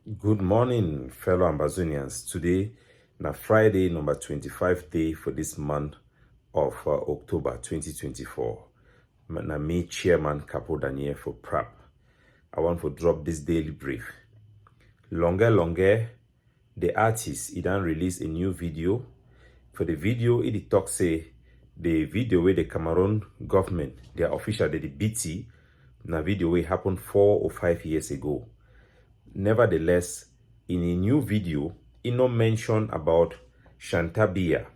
Good morning, fellow Ambazonians. Today, na Friday, number 25 day for this month of October 2024. Na me, Chairman Capo Daniel for PRAP. I want to drop this daily brief. Longue Longue, the artist, he done release a new video. For the video, it talk say the video where the Cameroon government, their official, the BT, na video where happened 4 or 5 years ago. Nevertheless, in a new video, it no mention about Biya,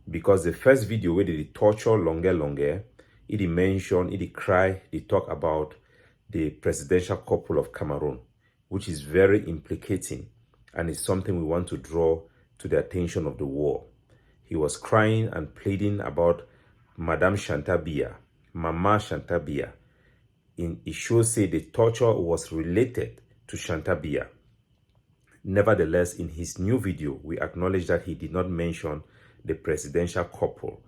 because the first video where they torture Longue Longue, it mention, it cry, they talk about the presidential couple of Cameroon, which is very implicating and is something we want to draw to the attention of the world. He was crying and pleading about Madame Biya, Mama Biya. It shows say the torture was related to Biya. Nevertheless, in his new video, we acknowledge that he did not mention the presidential couple,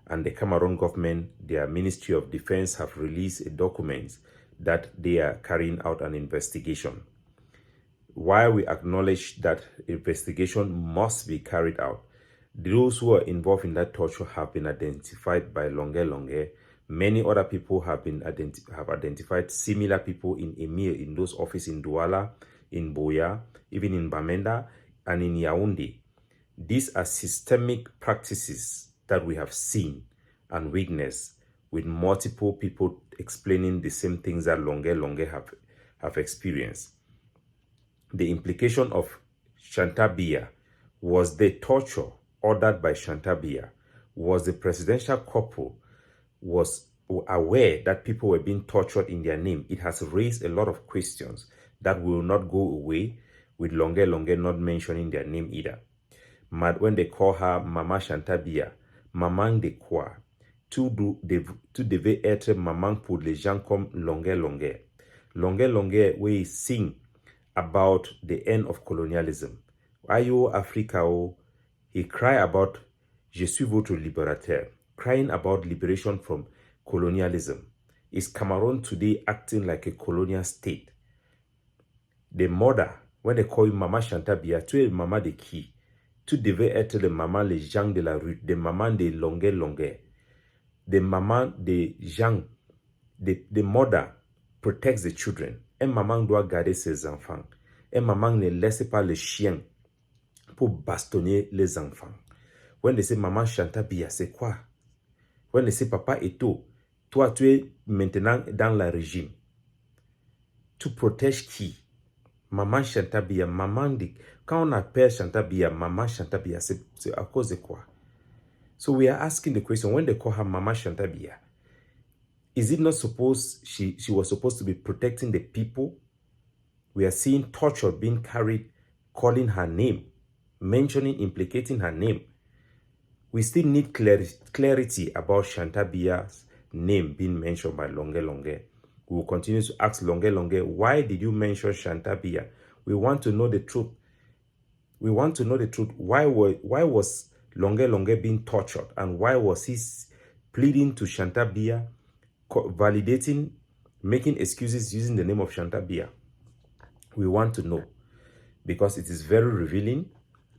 and the Cameroon government, their Ministry of Defense, have released a document that they are carrying out an investigation. While we acknowledge that investigation must be carried out, those who are involved in that torture have been identified by Longue Longue. Many other people have been identified similar people in Emir, in those offices in Douala, in Biya, even in Bamenda, and in Yaoundé. These are systemic practices that we have seen and witnessed, with multiple people explaining the same things that Longue Longue have experienced. The implication of Biya was the torture ordered by Biya, was the presidential couple was aware that people were being tortured in their name. It has raised a lot of questions that will not go away with Longue Longue not mentioning their name either. When they call her Mama Biya, Maman de quoi? Tu devais être maman pour les gens comme Longue Longue. Longue Longue, we sing about the end of colonialism. Ayo Africa, oh, he cry about Je suis votre libérateur, crying about liberation from colonialism. Is Cameroon today acting like a colonial state? The mother, when they call you Mama Biya, tu es maman de qui? Tu devais être le maman les gens de la rue, the maman de Longue Longue. The maman des gens, the mother protects the children. Un maman doit garder ses enfants. Un maman ne laisse pas les chiens pour bastonner les enfants. When they say Maman Biya, c'est quoi? When they say Papa Eto, toi tu es maintenant dans le régime. Tu protèges qui? Maman Biya, maman dit. Quand on appelle Biya, Maman Biya, c'est à cause de quoi? So we are asking the question, when they call her Mama Biya, is it not supposed, she was supposed to be protecting the people? We are seeing torture being carried, calling her name, mentioning, implicating her name. We still need clarity about Biya's name being mentioned by Longue Longue. We will continue to ask Longue Longue, why did you mention Biya? We want to know the truth. We want to know the truth. Why was Longue Longue being tortured? And why was he pleading to Biya, validating, making excuses using the name of Biya? We want to know, because it is very revealing.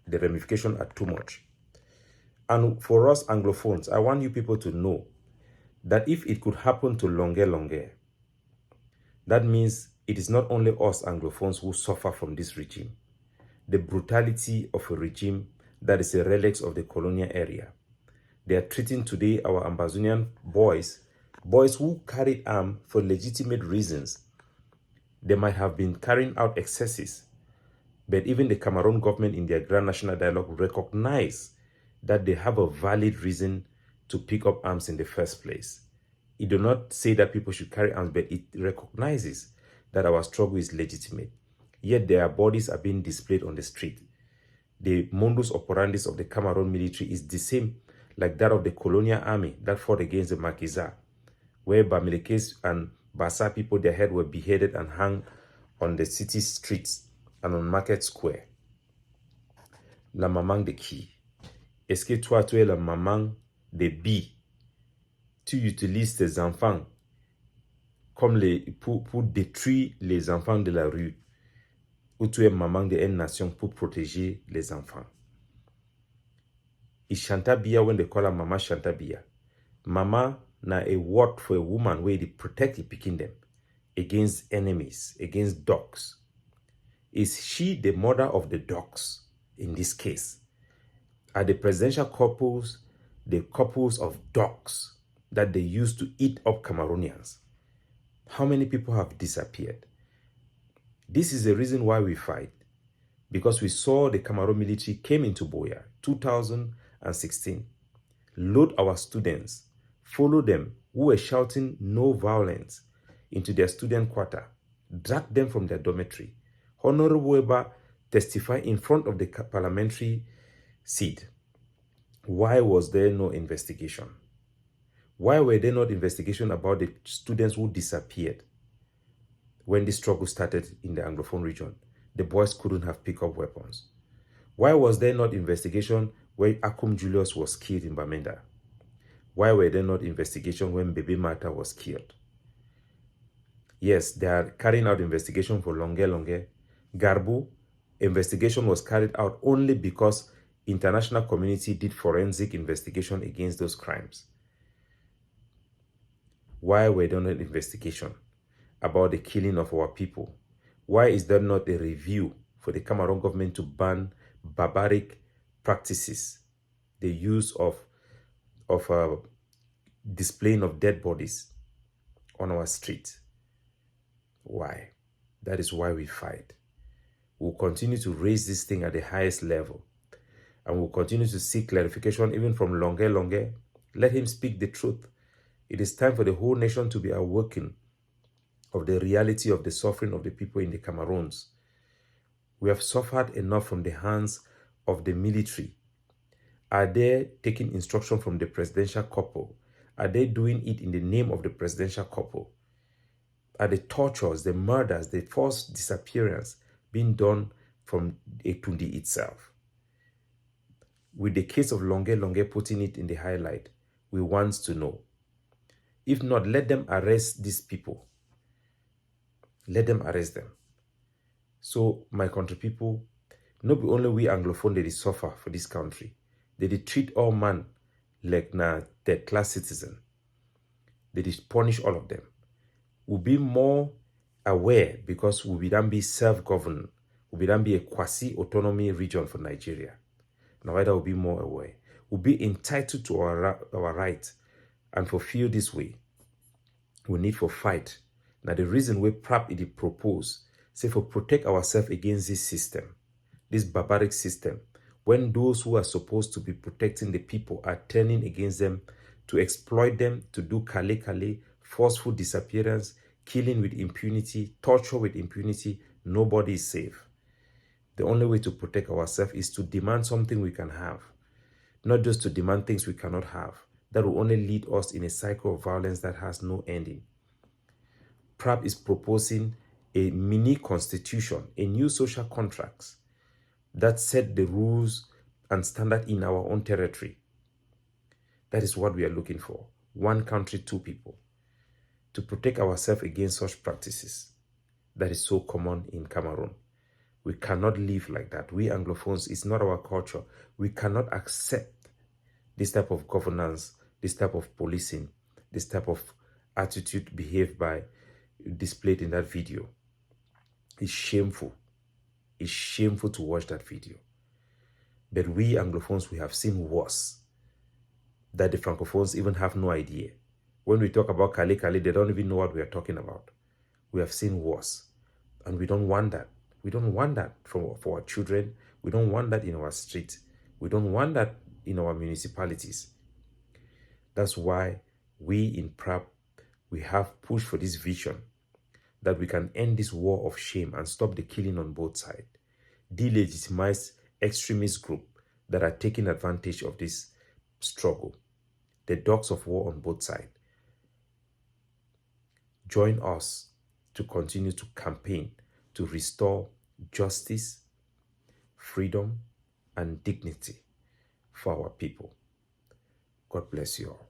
The ramifications are too much. And for us Anglophones, I want you people to know that if it could happen to Longue Longue, that means it is not only us Anglophones who suffer from this regime. The brutality of a regime that is a relic of the colonial area. They are treating today our Ambazonian boys who carry arms for legitimate reasons. They might have been carrying out excesses, but even the Cameroon government in their Grand National Dialogue recognize that they have a valid reason to pick up arms in the first place. It do not say that people should carry arms, but it recognizes that our struggle is legitimate. Yet their bodies are being displayed on the street. The modus operandi of the Cameroon military is the same like that of the colonial army that fought against the Maquisards, where Bamilekes and Bassa people, their head were beheaded and hung on the city streets and on Market Square. La maman de qui? Est-ce que toi, tu es la maman de Bi? Tu utilises tes enfants comme pour détruire les enfants de la rue. ou tuer maman de une nation pour protéger les enfants. Is Shantal Biya when they call her Mama Shantal Biya. Mama na a word for a woman where they protect the pikin them against enemies, against dogs. Is she the mother of the dogs in this case? Are the presidential couples the couples of dogs that they used to eat up Cameroonians? How many people have disappeared? This is the reason why we fight. Because we saw the Cameroon military came into Biya 2016, load our students, follow them who were shouting no violence into their student quarter, drag them from their dormitory. Honorable Weber testified in front of the parliamentary seat. Why was there no investigation? Why were there not investigation about the students who disappeared when the struggle started in the Anglophone region? The boys couldn't have picked up weapons. Why was there not investigation when Akum Julius was killed in Bamenda? Why were there not investigation when Baby Martha was killed? Yes, they are carrying out investigation for Longue Longue. Garbu, investigation was carried out only because international community did forensic investigation against those crimes. Why were there not investigation about the killing of our people? Why is there not a review for the Cameroon government to ban barbaric practices, the use of displaying of dead bodies on our streets? Why? That is why we fight. We'll continue to raise this thing at the highest level, and we'll continue to seek clarification even from Longue Longue. Let him speak the truth. It is time for the whole nation to be awakened of the reality of the suffering of the people in the Cameroons. We have suffered enough from the hands of the military. Are they taking instruction from the presidential couple? Are they doing it in the name of the presidential couple? Are the tortures, the murders, the forced disappearance being done from Etundi itself? With the case of Longue Longue putting it in the highlight, we want to know. If not, let them arrest these people. Let them arrest them. So, my country people, not be only we Anglophone that suffer for this country. They treat all man like na third-class citizen. They punish all of them. We'll be more aware because we'll be then be self-governed. We'll be then be a quasi-autonomy region for Nigeria. Now, we'll be more aware. We'll be entitled to our right and fulfill this way. We need for fight. Now, the reason we PRAP is propose, say for protect ourselves against this system, this barbaric system, when those who are supposed to be protecting the people are turning against them to exploit them, to do kale, forceful disappearance, killing with impunity, torture with impunity, nobody is safe. The only way to protect ourselves is to demand something we can have, not just to demand things we cannot have. That will only lead us in a cycle of violence that has no ending. PRAP is proposing a mini constitution, a new social contracts that set the rules and standard in our own territory. That is what we are looking for. One country, two people. To protect ourselves against such practices that is so common in Cameroon. We cannot live like that. We Anglophones, it's not our culture. We cannot accept this type of governance, this type of policing, this type of attitude displayed in that video. It's shameful. It's shameful to watch that video. But we Anglophones, we have seen worse. That the Francophones even have no idea. When we talk about kale, they don't even know what we are talking about. We have seen worse. And we don't want that. We don't want that for our children. We don't want that in our streets. We don't want that in our municipalities. That's why we in PRAP, we have pushed for this vision that we can end this war of shame and stop the killing on both sides. Delegitimize extremist group that are taking advantage of this struggle. The dogs of war on both sides. Join us to continue to campaign to restore justice, freedom, and dignity for our people. God bless you all.